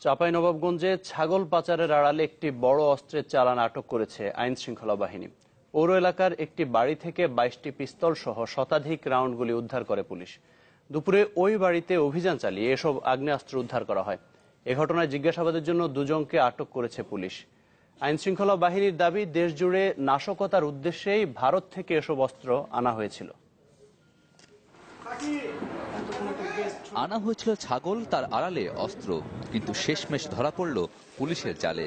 চাঁপাইনবাবগঞ্জে ছাগল পাচারের আড়ালে একটি বড় অস্ত্রের চালান আটক করেছে আইন শৃঙ্খলা বাহিনী। পৌর এলাকার একটি বাড়ি থেকে 22টি পিস্তল সহ শতাধিক রাউন্ড গুলি উদ্ধার করে পুলিশ। দুপুরে ওই বাড়িতে অভিযান চালিয়ে এসব আগ্নেয়াস্ত্র উদ্ধার করা হয়। এ ঘটনায় জিজ্ঞাসাবাদের জন্য দুজনকে আটক করেছে পুলিশ। আইন শৃঙ্খলা বাহিনীর দাবি, দেশ জুড়ে নাশকতার উদ্দেশ্যেই ভারত থেকে এসব অস্ত্র আনা হয়েছিল। আনা হয়েছিল ছাগল, তার আড়ালে অস্ত্র, কিন্তু শেষমেশ ধরা পড়ল পুলিশের জালে।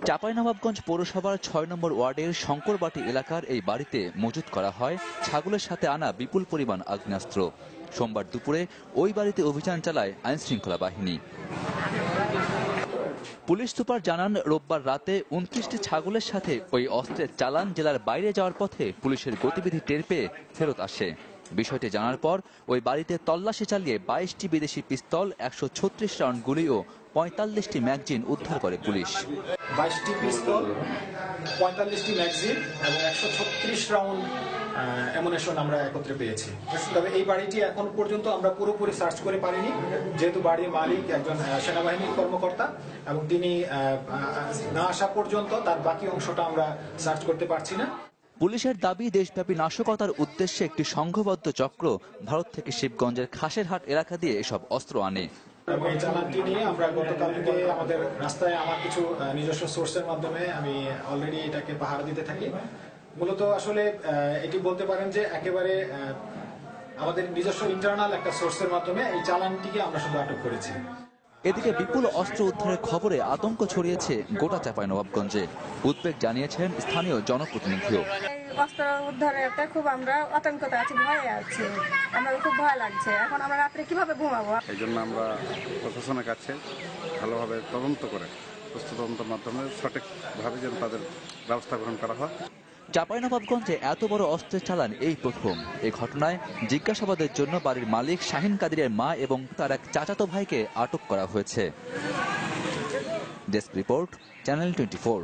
চাঁপাইনবাবগঞ্জ পৌরসভার ৬ নম্বর ওয়ার্ডের শঙ্করবাটি এলাকার এই বাড়িতে মজুত করা হয় ছাগলের সাথে আনা বিপুল পরিমাণ আগ্নেয়াস্ত্র। সোমবার দুপুরে ওই বাড়িতে অভিযান চালায় আইন শৃঙ্খলা বাহিনী। পুলিশ সুপার জানান, রোববার রাতে 29টি ছাগলের সাথে ওই অস্ত্রের চালান জেলার বাইরে যাওয়ার পথে পুলিশের গতিবিধি টের পেয়ে ফেরত আসে। বিষয়টি জানার পর ওই বাড়িতে তল্লাশি চালিয়ে 22টি বিদেশি পিস্তল, 136 রাউন্ড গুলি ও 45টি ম্যাগজিন উদ্ধার করে পুলিশ। 22টি পিস্তল, 45টি ম্যাগজিন এবং 136 রাউন্ড অ্যামুনিশন আমরা একত্রে পেয়েছি। তবে এই বাড়িটি এখন পর্যন্ত আমরা পুরোপুরি সার্চ করে পারিনি, যেহেতু বাড়ির মালিক একজন সেনাবাহিনীর কর্মকর্তা এবং তিনি না আসা পর্যন্ত তার বাকি অংশটা আমরা সার্চ করতে পারছি না। পুলিশের দাবি, দেশব্যাপী নাশকতার উদ্দেশ্যে একটি সংঘবদ্ধ চক্র ভারত থেকে শিবগঞ্জের খাসেরহাট এলাকা দিয়ে এসব অস্ত্র আনে। এই চালানটি নিয়ে আমরা গতকালকে আমাদের রাস্তায় আমার কিছু নিজস্ব সোর্সের মাধ্যমে আমি অলরেডি এটাকে পাহারা দিতে থাকি। মূলত আসলে এটি বলতে পারেন যে একেবারে আমাদের নিজস্ব ইন্টারনাল একটা সোর্সের মাধ্যমে এই চালানটিকে আমরা শুধু আটক করেছি। এদিকে বিপুল অস্ত্র উদ্ধারের খবরে আতঙ্ক ছড়িয়েছে গোটা চাঁপাইনবাবগঞ্জে। উদ্বেগ জানিয়েছেন স্থানীয় জনপ্রতিনিধিও। অস্ত্র উদ্ধারের খুব আমরা আতঙ্কতে আছি, ভয়ে আছি, আমাদের খুব ভয় লাগছে। এখন আমরা রাত্রে কিভাবে ঘুমাবো? এই জন্য আমরা প্রশাসনের কাছে ভালোভাবে তদন্ত করে তদন্তের মাধ্যমে সঠিকভাবে যেন তাদের ব্যবস্থা গ্রহণ করা হয়। চাঁপাইনবাবগঞ্জে এত বড় অস্ত্রের চালান এই প্রথম। এই ঘটনায় জিজ্ঞাসাবাদের জন্য বাড়ির মালিক শাহিন কাদিরের মা এবং তার এক চাচাতো ভাইকে আটক করা হয়েছে। Desk report, channel 24।